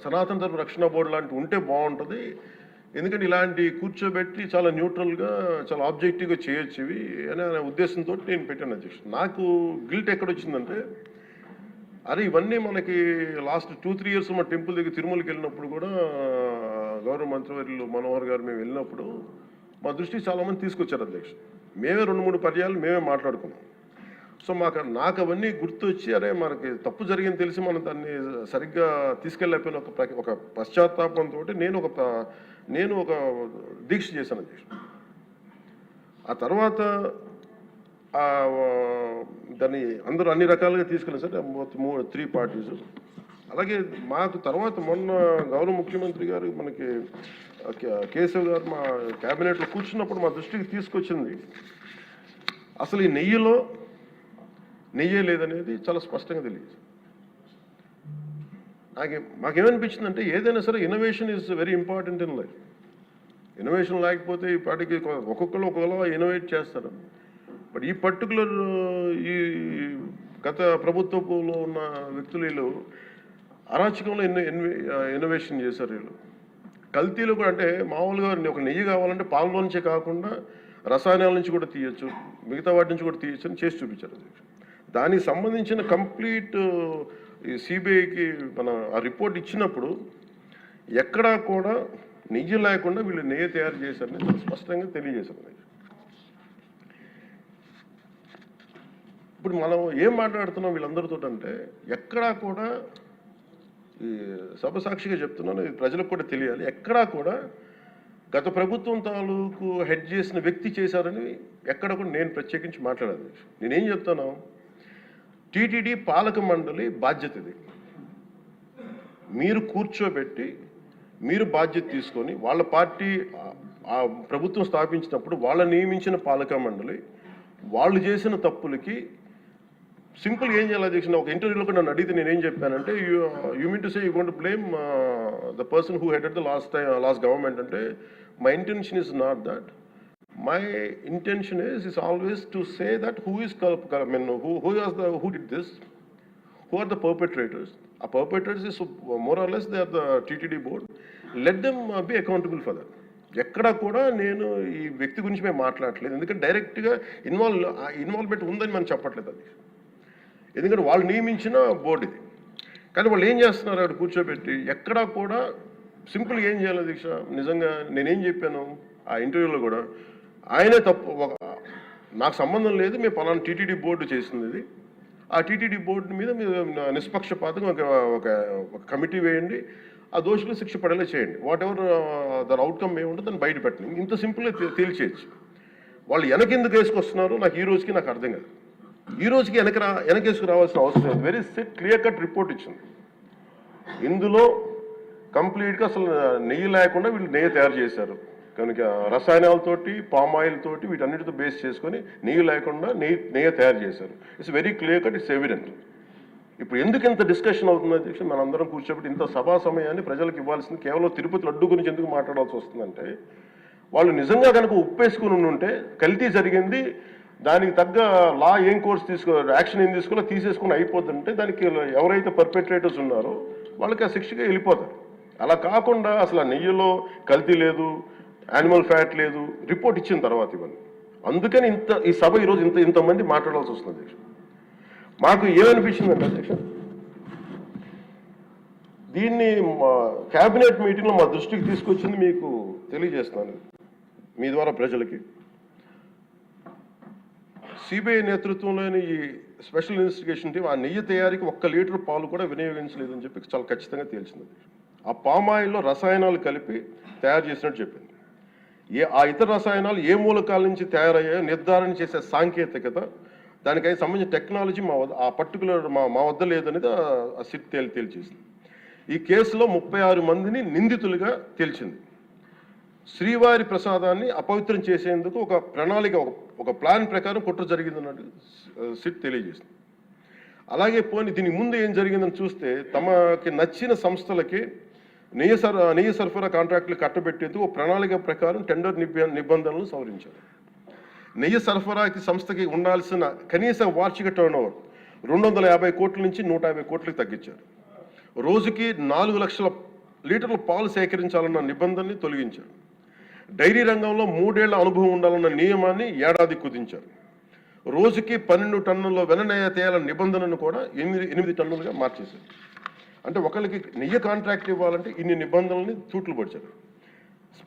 సనాతన ధర్మ రక్షణ బోర్డు లాంటి ఉంటే బాగుంటుంది. ఎందుకంటే ఇలాంటి కూర్చోబెట్టి చాలా న్యూట్రల్గా చాలా ఆబ్జెక్టివ్గా చేయొచ్చు ఇవి అనే ఉద్దేశంతో నేను పెట్టాను అధ్యక్షుడు. నాకు గిల్ట్ ఎక్కడొచ్చిందంటే, అరే ఇవన్నీ మనకి లాస్ట్ 2-3 ఇయర్స్ మన టెంపుల్ దగ్గర తిరుమలకి వెళ్ళినప్పుడు కూడా గౌరవ మంత్రివర్యులు మనోహర్ గారు మేము వెళ్ళినప్పుడు మా దృష్టికి చాలామంది తీసుకొచ్చారు అధ్యక్షుడు. మేమే 2-3 పర్యాలు మేమే మాట్లాడుకున్నాం. సో నాకు అవన్నీ గుర్తొచ్చి, అరే మనకి తప్పు జరిగింది తెలిసి మనం దాన్ని సరిగ్గా తీసుకెళ్ళకపోయిన ఒక పశ్చాత్తాపంతో నేను ఒక దీక్ష చేశాను అధ్యక్షుడు. ఆ తర్వాత దాన్ని అందరూ అన్ని రకాలుగా తీసుకెళ్ళారు సార్, 3 పార్టీస్. అలాగే మాకు తర్వాత మొన్న గౌరవ ముఖ్యమంత్రి గారు మనకి కేశవ్ గారు మా క్యాబినెట్లో కూర్చున్నప్పుడు మా దృష్టికి తీసుకొచ్చింది, అసలు ఈ నెయ్యిలో నెయ్యే లేదనేది చాలా స్పష్టంగా తెలియదు. మాకేమనిపించిందంటే, ఏదైనా సరే innovation is very important in life. Innovation లేకపోతే ఈ పార్టీకి ఒక్కొక్కరు ఒకలా ఇన్నోవేట్ చేస్తారు. బట్ ఈ పర్టికులర్ ఈ గత ప్రభుత్వంలో ఉన్న వ్యక్తులు వీళ్ళు అరాచకంలో ఇన్నోవేషన్ చేశారు. వీళ్ళు కల్తీలు కూడా, అంటే మామూలుగా ఒక నెయ్యి కావాలంటే పాలలో నుంచే కాకుండా రసాయనాల నుంచి కూడా తీయచ్చు, మిగతా వాటి నుంచి కూడా తీయచ్చు అని చేసి చూపించారు. దానికి సంబంధించిన కంప్లీట్ ఈ సిబిఐకి మన ఆ రిపోర్ట్ ఇచ్చినప్పుడు ఎక్కడా కూడా నెయ్యి లేకుండా వీళ్ళు నెయ్యి తయారు చేశారని స్పష్టంగా తెలియజేశారు. ఇప్పుడు మనం ఏం మాట్లాడుతున్నాం వీళ్ళందరితో అంటే, ఎక్కడా కూడా ఈ సభ సాక్షిగా చెప్తున్నాను, ఇది ప్రజలకు కూడా తెలియాలి, ఎక్కడా కూడా గత ప్రభుత్వం తాలూకు హెడ్ చేసిన వ్యక్తి చేశారని ఎక్కడ కూడా నేను ప్రత్యేకించి మాట్లాడాలి. నేనేం చెప్తాను, టీటీడీ పాలక మండలి బాధ్యత ఇది. మీరు కూర్చోబెట్టి మీరు బాధ్యత తీసుకొని, వాళ్ళ పార్టీ ఆ ప్రభుత్వం స్థాపించినప్పుడు వాళ్ళ నియమించిన పాలక మండలి వాళ్ళు చేసిన తప్పులకి సింపుల్ ఏం చేయాలి అధ్యక్షుడు. ఒక ఇంటర్వ్యూలో కూడా నన్ను అడిగితే నేనేం చెప్పానంటే, you mean to say you going to blame the person who headed the last government అంటే, my intention is not that. My intention is always to say that who did this, who are the perpetrators. A perpetrators is more or less they are the TTD board. Let them be accountable for that. ఎక్కడ కూడా నేను ఈ వ్యక్తి గురించి మేము మాట్లాడలేదు, ఎందుకంటే డైరెక్ట్గా ఇన్వాల్వ్మెంట్ ఉందని మనం చెప్పట్లేదు. అది ఎందుకంటే వాళ్ళు నియమించిన బోర్డు ఇది. కానీ వాళ్ళు ఏం చేస్తున్నారు, అక్కడ కూర్చోబెట్టి ఎక్కడా కూడా సింపుల్ ఏం చేయాలి దీక్ష. నిజంగా నేనేం చెప్పాను ఆ ఇంటర్వ్యూలో కూడా, ఆయనే తప్పు, నాకు సంబంధం లేదు, మేము పలానా టీటీడీ బోర్డు చేసింది ఇది, ఆ టీటీడీ బోర్డు మీద మీరు నిష్పక్షపాతంగా ఒక కమిటీ వేయండి, ఆ దోషులు శిక్ష పడేలా చేయండి, వాట్ ఎవర్ దాని అవుట్కమ్ ఏముంటుందో దాన్ని బయట పెట్టండి. ఇంత సింపుల్గా తేల్చేయచ్చు. వాళ్ళు వెనకెందుకు వేసుకొస్తున్నారు నాకు ఈ రోజుకి నాకు అర్థం కాదు. ఈ రోజుకి వెనకేసుకు రావాల్సిన అవసరం లేదు. వెరీ క్లియర్ కట్ రిపోర్ట్ ఇచ్చింది. ఇందులో కంప్లీట్గా అసలు నెయ్యి లేకుండా వీళ్ళు నెయ్యి తయారు చేశారు కనుక, రసాయనాలతోటి పామ్ ఆయిల్ తోటి వీటన్నిటితో బేస్ చేసుకొని నెయ్యి లేకుండా నెయ్యి తయారు చేశారు. It's very clear cut, it's evident. ఇప్పుడు ఎందుకు ఇంత డిస్కషన్ అవుతుంది అధ్యక్షుడు, మనందరం కూర్చోబెట్టి ఇంత సభా సమయాన్ని ప్రజలకు ఇవ్వాల్సింది కేవలం తిరుపతి లడ్డు గురించి ఎందుకు మాట్లాడాల్సి వస్తుందంటే, వాళ్ళు నిజంగా కనుక ఉప్పేసుకుని ఉంటే కల్తీ జరిగింది, దానికి తగ్గ లా ఏం కోర్స్ యాక్షన్ ఏం తీసుకోవాలో తీసేసుకుని అయిపోతుంటే, దానికి ఎవరైతే పర్పెట్రేటర్స్ ఉన్నారో వాళ్ళకి ఆ శిక్షగా వెళ్ళిపోతారు. అలా కాకుండా అసలు ఆ నెయ్యిలో కల్తీ లేదు, యానిమల్ ఫ్యాట్ లేదు, రిపోర్ట్ ఇచ్చిన తర్వాత ఇవన్నీ. అందుకని ఈ సభ ఈరోజు ఇంతమంది మాట్లాడాల్సి వస్తుంది అధ్యక్ష. మాకు ఏమనిపించిందంటే అధ్యక్ష, దీన్ని క్యాబినెట్ మీటింగ్లో మా దృష్టికి తీసుకొచ్చింది మీకు తెలియజేస్తున్నాను మీ ద్వారా ప్రజలకి. సిబిఐ నేతృత్వంలోని ఈ స్పెషల్ ఇన్వెస్టిగేషన్ టీం ఆ నెయ్యి తయారీకి 1 లీటర్ పాలు కూడా వినియోగించలేదని చెప్పి చాలా ఖచ్చితంగా తేల్చింది. ఆ పామ్ ఆయిల్లో రసాయనాలు కలిపి తయారు చేసినట్టు చెప్పింది. ఆ ఇతర రసాయనాలు ఏ మూలకాల నుంచి తయారయ్యాయో నిర్ధారణ చేసే సాంకేతికత, దానికై సంబంధించిన టెక్నాలజీ ఆ పర్టికులర్ మా వద్ద లేదనేది ఆ సిట్ తేల్చేసింది. ఈ కేసులో 36 మందిని నిందితులుగా తేల్చింది. శ్రీవారి ప్రసాదాన్ని అపవిత్రం చేసేందుకు ఒక ప్రణాళిక, ఒక ప్లాన్ ప్రకారం కుట్ర జరిగిందన్నట్టు సిట్ తెలియజేసింది. అలాగే దీనికి ముందు ఏం జరిగిందని చూస్తే, తమకి నచ్చిన సంస్థలకి నెయ్యి సరఫరా కాంట్రాక్టులు కట్టబెట్టేందుకు ఒక ప్రణాళిక ప్రకారం టెండర్ నిబంధనలు సవరించారు. నెయ్యి సరఫరాకి సంస్థకి ఉండాల్సిన కనీస వార్షిక టర్నోవర్ 250 కోట్ల నుంచి 150 కోట్లకు తగ్గించారు. రోజుకి 4 లక్షల లీటర్ల పాలు సేకరించాలన్న నిబంధనని తొలగించారు. డైరీ రంగంలో 3 ఏళ్ల అనుభవం ఉండాలన్న నియమాన్ని ఏడాది కుదించారు. రోజుకి 12 టన్నుల వెన్నెయ్య తేయాలన్న నిబంధనను కూడా 8 టన్నులుగా మార్చేశారు. అంటే ఒకరికి నెయ్యి కాంట్రాక్ట్ ఇవ్వాలంటే ఇన్ని నిబంధనల్ని తూట్లు పడిచారు.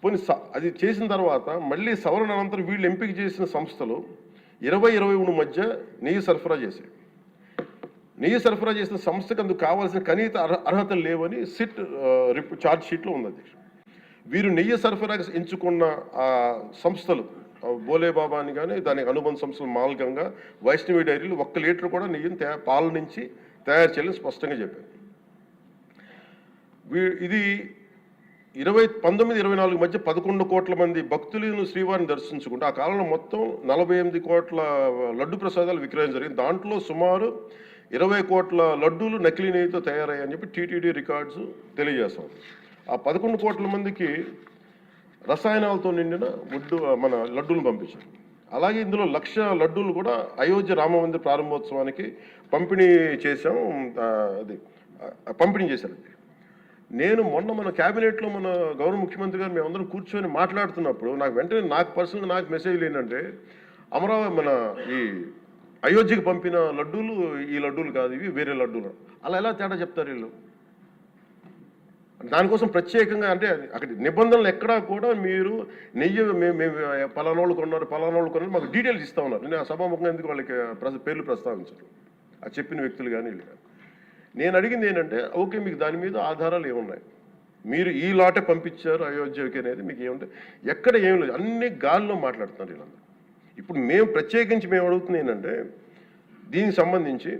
పోనీ అది చేసిన తర్వాత మళ్ళీ సవరణ అనంతరం వీళ్ళు ఎంపిక చేసిన సంస్థలు 20-23 మధ్య నెయ్యి సరఫరా చేశాయి. నెయ్యి సరఫరా చేసిన సంస్థకు అందుకు కావాల్సిన కనీత అర్హతలు లేవని సిట్ ఛార్జ్ షీట్లో ఉంది అధ్యక్షుడు. వీరు నెయ్యి సరఫరా ఎంచుకున్న సంస్థలు బోలేబాబా అని కానీ దానికి అనుబంధ సంస్థలు మాల్గంగా, వైష్ణవి డైరీలు 1 లీటర్ కూడా నెయ్యిని పాల నుంచి తయారు చేయాలని స్పష్టంగా చెప్పారు. ఇది 1924 మధ్య 11 కోట్ల మంది భక్తులను శ్రీవారిని దర్శించుకుంటే ఆ కాలంలో మొత్తం 48 కోట్ల లడ్డు ప్రసాదాలు విక్రయం జరిగింది. దాంట్లో సుమారు 20 కోట్ల లడ్డూలు నకిలీ నెయ్యితో తయారయ్యాయని చెప్పి టీటీడీ రికార్డ్స్ తెలియజేస్తాం. ఆ 11 కోట్ల మందికి రసాయనాలతో నిండిన మన లడ్డూలు పంపించారు. అలాగే ఇందులో 1,00,000 లడ్డూలు కూడా అయోధ్య రామమందిర ప్రారంభోత్సవానికి పంపిణీ చేశాం. పంపిణీ చేశారు. నేను మొన్న మన క్యాబినెట్లో మన గౌరవ ముఖ్యమంత్రి గారు మేమందరం కూర్చొని మాట్లాడుతున్నప్పుడు వెంటనే నాకు మెసేజ్లు ఏంటంటే, అమరావతి మన ఈ అయోధ్యకి పంపిన లడ్డూలు ఈ లడ్డూలు కాదు, ఇవి వేరే లడ్డూలు. అలా ఎలా తేడా చెప్తారు వీళ్ళు? దానికోసం ప్రత్యేకంగా అంటే అక్కడ నిబంధనలు ఎక్కడా కూడా మీరు నెయ్యి మేము పలానోళ్ళు కొన్నారు మాకు డీటెయిల్స్ ఇస్తా ఉన్నారు. నేను ఆ సభాముఖంగా ఎందుకు వాళ్ళకి పేర్లు ప్రస్తావించారు, ఆ చెప్పిన వ్యక్తులు కానీ వీళ్ళు కానీ. నేను అడిగింది ఏంటంటే, ఓకే మీకు దాని మీద ఆధారాలు ఏమున్నాయి, మీరు ఈ లాటే పంపించారు అయోధ్యకి అనేది మీకు ఏముంటే ఎక్కడ ఏం లేదు, అన్ని గాల్లో మాట్లాడుతున్నారు వీళ్ళందరూ. ఇప్పుడు మేము ప్రత్యేకించి మేము అడుగుతుంది ఏంటంటే, దీనికి సంబంధించి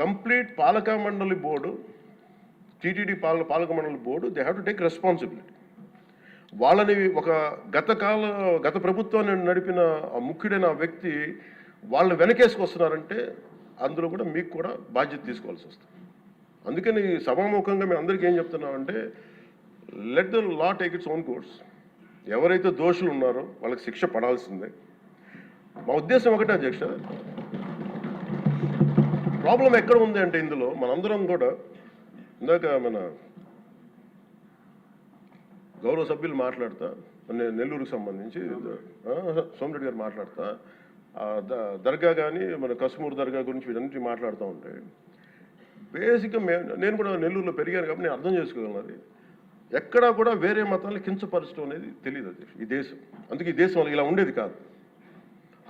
కంప్లీట్ పాలక మండలి బోర్డు, టీటీడీ పాలక మండలి board, they have to take responsibility. వాళ్ళని ఒక గత ప్రభుత్వాన్ని నడిపిన ముఖ్యుడైన వ్యక్తి వాళ్ళని వెనకేసుకొస్తున్నారంటే అందులో కూడా మీకు కూడా బాధ్యత తీసుకోవాల్సి వస్తుంది. అందుకని సభాముఖంగా మేము అందరికీ ఏం చెప్తున్నామంటే, let the law take its own course. ఎవరైతే దోషులు ఉన్నారో వాళ్ళకి శిక్ష పడాల్సిందే. మా ఉద్దేశం ఒకటే అధ్యక్ష, ప్రాబ్లం ఎక్కడ ఉంది అంటే ఇందులో మనందరం కూడా ఇందాక మన గౌరవ సభ్యులు మాట్లాడతా, నెల్లూరుకు సంబంధించి సోమిరెడ్డి గారు మాట్లాడతా, దర్గా కానీ మన కసుమూరు దర్గా గురించి వీటన్నిటి మాట్లాడుతూ ఉంటే, బేసిక్గా నేను కూడా నెల్లూరులో పెరిగాను కాబట్టి నేను అర్థం చేసుకోగలను. అది ఎక్కడా కూడా వేరే మతాన్ని కించపరచడం అనేది తెలియదు అది ఈ దేశం. అందుకే ఈ దేశం ఇలా ఉండేది కాదు.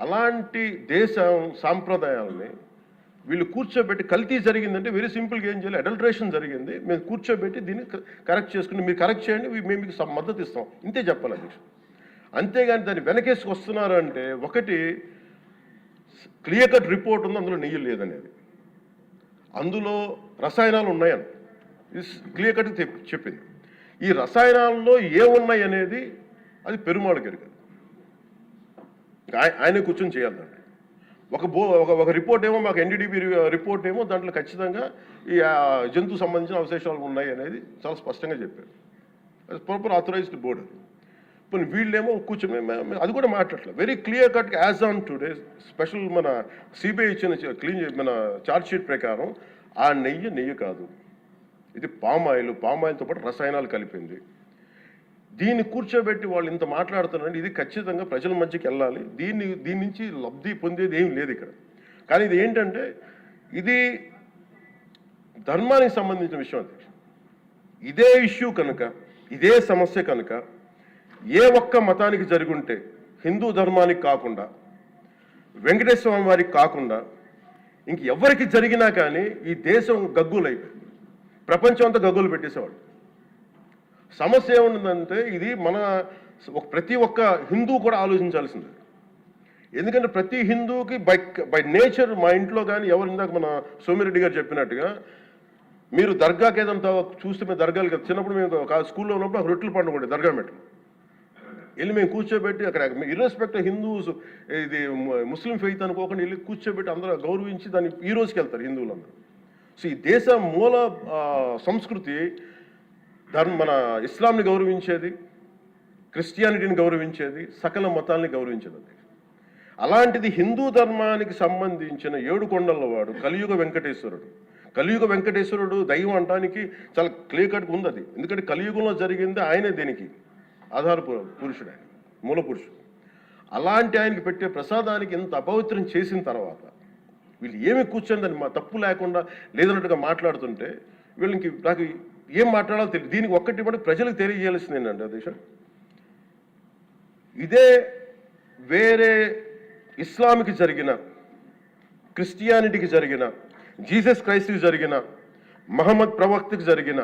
అలాంటి దేశం సాంప్రదాయాలని వీళ్ళు కూర్చోబెట్టి, కల్తీ జరిగిందంటే వెరీ సింపుల్గా ఏం చేయాలి, అడల్ట్రేషన్ జరిగింది, మేము కూర్చోబెట్టి దీన్ని కరెక్ట్ చేసుకుని మీరు కరెక్ట్ చేయండి, మేము మీకు మద్దతు ఇస్తాం, ఇంతే చెప్పాలి అధ్యక్షుడు. అంతేగాని దాన్ని వెనకేసుకు వస్తున్నారు అంటే, ఒకటి క్లియర్ కట్ రిపోర్ట్ ఉంది, అందులో నెయ్యి లేదనేది, అందులో రసాయనాలు ఉన్నాయని క్లియర్ కట్ చెప్పింది. ఈ రసాయనాల్లో ఏమున్నాయి అనేది అది పెరుమాళ్ గారికి, ఆయన కూర్చొని చేయాలి. ఒక రిపోర్ట్ ఏమో మాకు ఎన్డీడీబీ రిపోర్ట్ ఏమో దాంట్లో ఖచ్చితంగా ఈ జంతువు సంబంధించిన అవశేషాలు ఉన్నాయి అనేది చాలా స్పష్టంగా చెప్పారు. అది ప్రాపర్ ఆథరైజ్డ్ బోర్డు. ఇప్పుడు వీళ్ళేమో కూర్చొని అది కూడా మాట్లాడలేదు. Very clear cut as on today special మన సిబిఐ ఇచ్చిన మన ఛార్జ్ షీట్ ప్రకారం ఆ నెయ్యి కాదు, ఇది పామాయిల్తో పాటు రసాయనాలు కలిపింది. దీన్ని కూర్చోబెట్టి వాళ్ళు ఇంత మాట్లాడుతున్నారంటే ఇది ఖచ్చితంగా ప్రజల మధ్యకి వెళ్ళాలి. దీని నుంచి లబ్ధి పొందేది ఏం లేదు ఇక్కడ. కానీ ఇది ఏంటంటే, ఇది ధర్మానికి సంబంధించిన విషయం. ఇదే ఇష్యూ కనుక, ఇదే సమస్య కనుక ఏ ఒక్క మతానికి జరుగుంటే, హిందూ ధర్మానికి కాకుండా, వెంకటేశ్వర స్వామి వారికి కాకుండా ఇంకెవరికి జరిగినా కానీ ఈ దేశం గగ్గులైపోయింది, ప్రపంచం అంతా గగ్గులు పెట్టేసేవాడు. సమస్య ఏముందంటే, ఇది ప్రతి ఒక్క హిందూ కూడా ఆలోచించాల్సిందే. ఎందుకంటే ప్రతి హిందూకి బై నేచర్, మా ఇంట్లో కానీ ఎవరు, ఇందాక మన సోమిరెడ్డి గారు చెప్పినట్టుగా, మీరు దర్గాకి ఏదంతా చూస్తే మేము దర్గాలు కదా, చిన్నప్పుడు మేము స్కూల్లో ఉన్నప్పుడు అక్కడ రొట్టెలు పండుగ ఉండే దర్గా మెట్లు వెళ్ళి మేము కూర్చోబెట్టి అక్కడ ఇర్రెస్పెక్ట్ హిందూస్, ఇది ముస్లిం ఫెయిత్ అనుకోకుండా వెళ్ళి కూర్చోబెట్టి అందరూ గౌరవించి దాన్ని ఈ రోజుకి వెళ్తారు హిందువులందరూ. సో ఈ దేశ మూల సంస్కృతి మన ఇస్లాంని గౌరవించేది, క్రిస్టియానిటీని గౌరవించేది, సకల మతాల్ని గౌరవించేది. అలాంటిది హిందూ ధర్మానికి సంబంధించిన 7 కొండల వాడు కలియుగ వెంకటేశ్వరుడు, కలియుగ వెంకటేశ్వరుడు దైవం అనడానికి చాలా క్లియర్ కట్గా ఉంది అది. ఎందుకంటే కలియుగంలో జరిగింది ఆయనే దేనికి ఆధార పురుషుడు, ఆయన మూల పురుషుడు. అలాంటి ఆయనకి పెట్టే ప్రసాదానికి ఇంత అపవిత్రం చేసిన తర్వాత వీళ్ళు ఏమి కూర్చొని మా తప్పు లేకుండా లేదన్నట్టుగా మాట్లాడుతుంటే వీళ్ళకి నాకు ఏం మాట్లాడాలో తెలియదు. దీనికి ఒక్కటి కూడా ప్రజలకు తెలియజేయాల్సింది ఏంటంటే అధ్యక్ష, ఇదే వేరే ఇస్లాంకి జరిగిన, క్రిస్టియానిటీకి జరిగిన, జీసస్ క్రైస్ట్కి జరిగిన, మహమ్మద్ ప్రవక్తకి జరిగిన,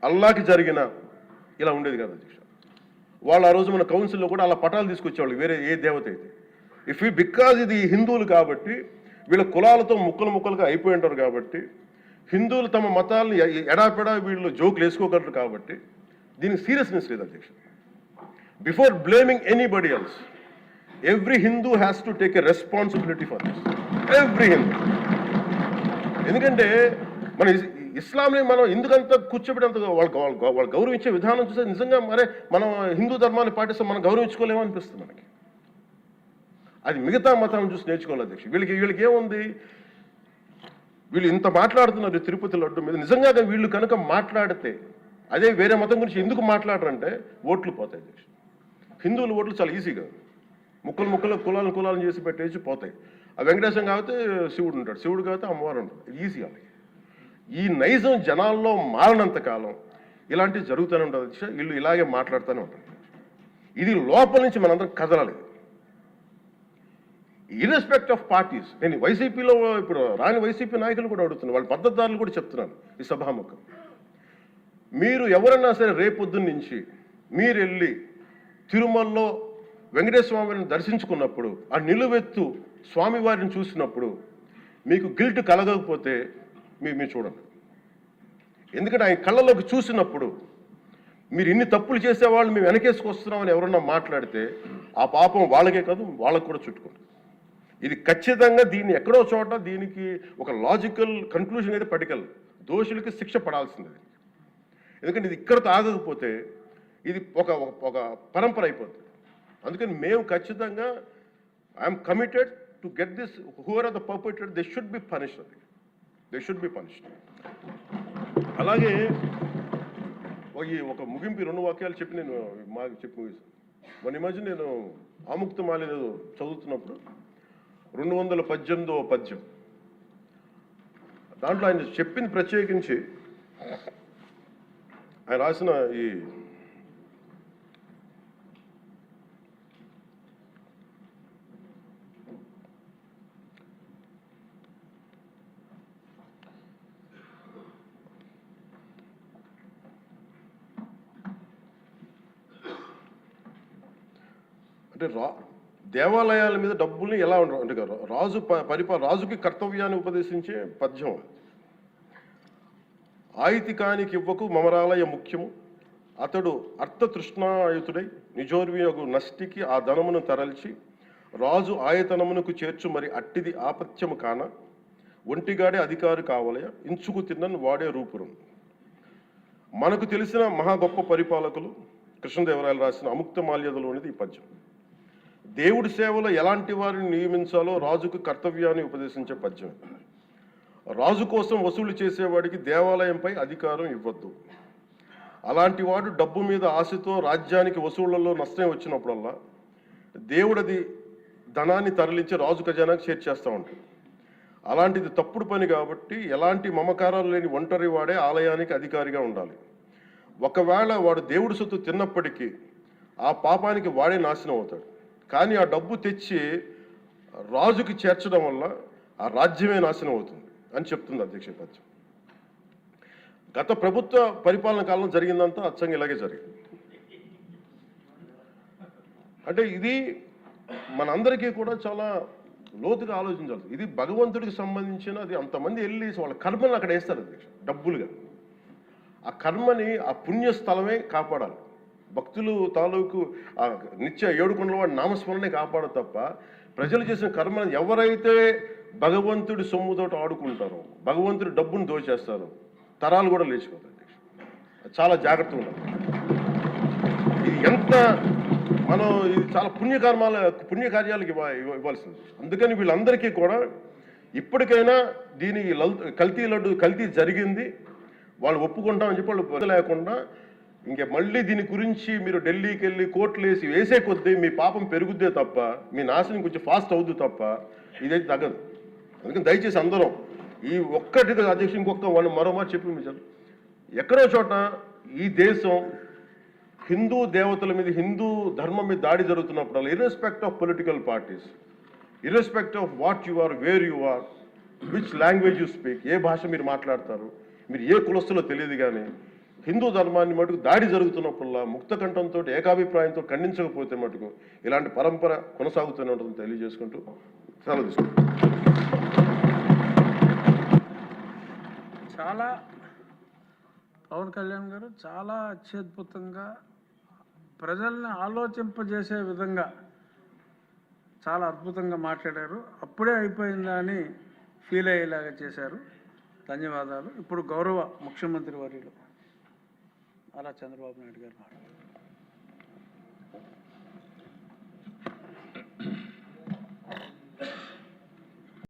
అల్లాకి జరిగిన ఇలా ఉండేది కదా అధ్యక్ష. వాళ్ళు ఆ రోజు మన కౌన్సిల్లో కూడా అలా పటాలు తీసుకొచ్చేవాళ్ళు వేరే ఏ దేవత అయితే. బికాజ్ ఇది హిందువులు కాబట్టి వీళ్ళ కులాలతో ముక్కలుగా అయిపోయి ఉంటారు కాబట్టి, హిందువులు తమ మతాలను ఎడాపెడా వీళ్ళు జోకులు వేసుకోగలరు కాబట్టి దీనికి సీరియస్నెస్ లేదు అధ్యక్ష. Before blaming anybody else, every Hindu has to take a responsibility for this, every Hindu. ఎందుకంటే మన ఇస్లాంని మనం ఎందుకంత కూర్చోబెట్టంత వాళ్ళు గౌరవించే విధానం చూస్తే నిజంగా మరే మనం హిందూ ధర్మాన్ని పాటిస్తే మనం గౌరవించుకోలేమో అనిపిస్తుంది మనకి. అది మిగతా మతాలను చూసి నేర్చుకోవాలి అధ్యక్ష. వీళ్ళకి ఏముంది, వీళ్ళు ఇంత మాట్లాడుతున్నారు తిరుపతి లడ్డు మీద. నిజంగా వీళ్ళు కనుక మాట్లాడితే అదే వేరే మతం గురించి ఎందుకు మాట్లాడరంటే ఓట్లు పోతాయి అధ్యక్ష. హిందువుల ఓట్లు చాలా ఈజీగా ముక్కలు కులాలను చేసి పెట్టేసి పోతాయి. ఆ వెంకటేశ్వరం కాబట్టి శివుడు ఉంటాడు, శివుడు కాబట్టి అమ్మవారు ఉంటాడు, ఈజీ అలాగే. ఈ నైజం జనాల్లో మారినంత కాలం ఇలాంటివి జరుగుతూనే ఉంటుంది అధ్యక్ష. వీళ్ళు ఇలాగే మాట్లాడుతూనే ఉంటారు. ఇది లోపల నుంచి మనందరం కదలాలి, ఇర్రెస్పెక్ట్ ఆఫ్ పార్టీస్. నేను వైసీపీలో ఇప్పుడు రాని వైసీపీ నాయకులు కూడా అడుగుతున్నాను, వాళ్ళ పద్ధతిదారులు కూడా చెప్తున్నాను ఈ సభాముఖం. మీరు ఎవరన్నా సరే రేపొద్దున్న నుంచి మీరు వెళ్ళి తిరుమలలో వెంకటేశ్వర స్వామిని దర్శించుకున్నప్పుడు, ఆ నిలువెత్తు స్వామివారిని చూసినప్పుడు మీకు గిల్ట్ కలగకపోతే మీరు చూడండి. ఎందుకంటే ఆయన కళ్ళలోకి చూసినప్పుడు మీరు ఇన్ని తప్పులు చేసేవాళ్ళు మేము వెనకేసుకొస్తున్నామని ఎవరన్నా మాట్లాడితే ఆ పాపం వాళ్ళకే కాదు వాళ్ళకు కూడా చుట్టుకుంటుంది. ఇది ఖచ్చితంగా దీన్ని ఎక్కడో చోట దీనికి ఒక లాజికల్ కన్క్లూజన్ అయితే పటికల్, దోషులకి శిక్ష పడాల్సింది. ఎందుకంటే ఇది ఇక్కడతో ఆగకపోతే ఇది ఒక పరంపర అయిపోతుంది. అందుకని మేము ఖచ్చితంగా I'm committed to get this, who are are the perpetrator, they should be punished, they should be punished. అలాగే ఒక ముగింపు 2 వాక్యాలు చెప్పి నేను చెప్పి ముగిస్తాను. మొన్న ఈ మధ్య నేను ఆముక్తమాల్యద చదువుతున్నప్పుడు 218వ పద్యం, దాంట్లో ఆయన చెప్పింది ప్రత్యేకించి ఆయన రాసిన ఈ అంటే దేవాలయాల మీద డబ్బుల్ని ఎలా ఉండరు అంటే రాజుకి కర్తవ్యాన్ని ఉపదేశించే పద్యం. ఆయితికానికి ఇవ్వకు మమరాలయ ముఖ్యము, అతడు అర్థతృష్ణాయుతుడై నిజోర్వియగు నష్టికి ఆ ధనమును తరల్చి రాజు ఆయతనమునకు చేర్చు మరి అట్టిది ఆపత్యము కాన, ఒంటిగాడే అధికారి కావలయ ఇంచుకు తిన్నను వాడే రూపురం. మనకు తెలిసిన మహా గొప్ప పరిపాలకులు కృష్ణదేవరాయలు రాసిన అముక్తమాల్యదలోనిది ఈ పద్యం. దేవుడి సేవలో ఎలాంటి వారిని నియమించాలో రాజుకు కర్తవ్యాన్ని ఉపదేశించే పద్యం. రాజు కోసం వసూలు చేసేవాడికి దేవాలయంపై అధికారం ఇవ్వద్దు. అలాంటి వాడు డబ్బు మీద ఆశతో రాజ్యానికి వసూళ్లలో నష్టం వచ్చినప్పుడల్లా దేవుడది ధనాన్ని తరలించి రాజు ఖజానాకు చేర్చేస్తూ ఉంటాడు. అలాంటిది తప్పుడు పని కాబట్టి ఎలాంటి మమకారాలు లేని ఒంటరి వాడే ఆలయానికి అధికారిగా ఉండాలి. ఒకవేళ వాడు దేవుడి సొత్తు తిన్నప్పటికీ ఆ పాపానికి వాడే నాశనం అవుతాడు. కానీ ఆ డబ్బు తెచ్చి రాజుకి చేర్చడం వల్ల ఆ రాజ్యమే నాశనం అవుతుంది అని చెప్తుంది అధ్యక్ష పద్యం. గత ప్రభుత్వ పరిపాలన కాలంలో జరిగిందంతా అచ్చంగా ఇలాగే జరిగింది. అంటే ఇది మనందరికీ కూడా చాలా లోతుగా ఆలోచించాలి. ఇది భగవంతుడికి సంబంధించినది. అంతమంది వెళ్ళి వాళ్ళ కర్మలను అక్కడ వేస్తారు అధ్యక్ష డబ్బులుగా. ఆ కర్మని ఆ పుణ్యస్థలమే కాపాడాలి. భక్తులు తాలూకు ఆ నిత్య 7 కొండల వాడి నామస్మరణే కాపాడు తప్ప ప్రజలు చేసిన కర్మను ఎవరైతే భగవంతుడి సొమ్ముతో ఆడుకుంటారో, భగవంతుడి డబ్బును దోచేస్తారో తరాలు కూడా లేచిపోతాయి. చాలా జాగ్రత్తగా ఉండాలి. ఇది ఎంత ఇది చాలా పుణ్యకార్యాలకు ఇవ్వాల్సింది. అందుకని వీళ్ళందరికీ కూడా ఇప్పటికైనా దీని కల్తీ జరిగింది, వాళ్ళు ఒప్పుకుంటామని చెప్పి వాళ్ళు లేకుండా ఇంక మళ్ళీ దీని గురించి మీరు ఢిల్లీకి వెళ్ళి కోర్టులు వేసే కొద్దీ మీ పాపం పెరుగుద్దే తప్ప, మీ నాశనం కొంచెం ఫాస్ట్ అవుద్ది తప్ప ఇదైతే తగ్గదు. అందుకని దయచేసి అందరం ఈ ఒక్కటి అధ్యక్షుడు ఇంకొక మరో మాట చెప్పి మీరు ఎక్కడో చోట ఈ దేశం హిందూ దేవతల మీద, హిందూ ధర్మం మీద దాడి జరుగుతున్నప్పుడు irrespective of political parties, irrespective of what you are, where you are, which language you speak, ఏ భాష మీరు మాట్లాడతారు, మీరు ఏ కులస్తులో తెలియదు, కానీ హిందూ ధర్మాన్ని మటుకు దాడి జరుగుతున్నప్పుడల్లా ముక్త కంఠంతో ఏకాభిప్రాయంతో ఖండించకపోతే మటుకు ఇలాంటి పరంపర కొనసాగుతూనే ఉంటుందని తెలియజేసుకుంటూ సెలవు తీసుకుంటాం. చాలా పవన్ కళ్యాణ్ గారు చాలా అత్యద్భుతంగా ప్రజల్ని ఆలోచింపజేసే విధంగా చాలా అద్భుతంగా మాట్లాడారు. అప్పుడే అయిపోయిందా అని ఫీల్ అయ్యేలాగా చేశారు. ధన్యవాదాలు. ఇప్పుడు గౌరవ ముఖ్యమంత్రి వర్యులు నారా చంద్రబాబు నాయుడు గారు మాట్లాడారు.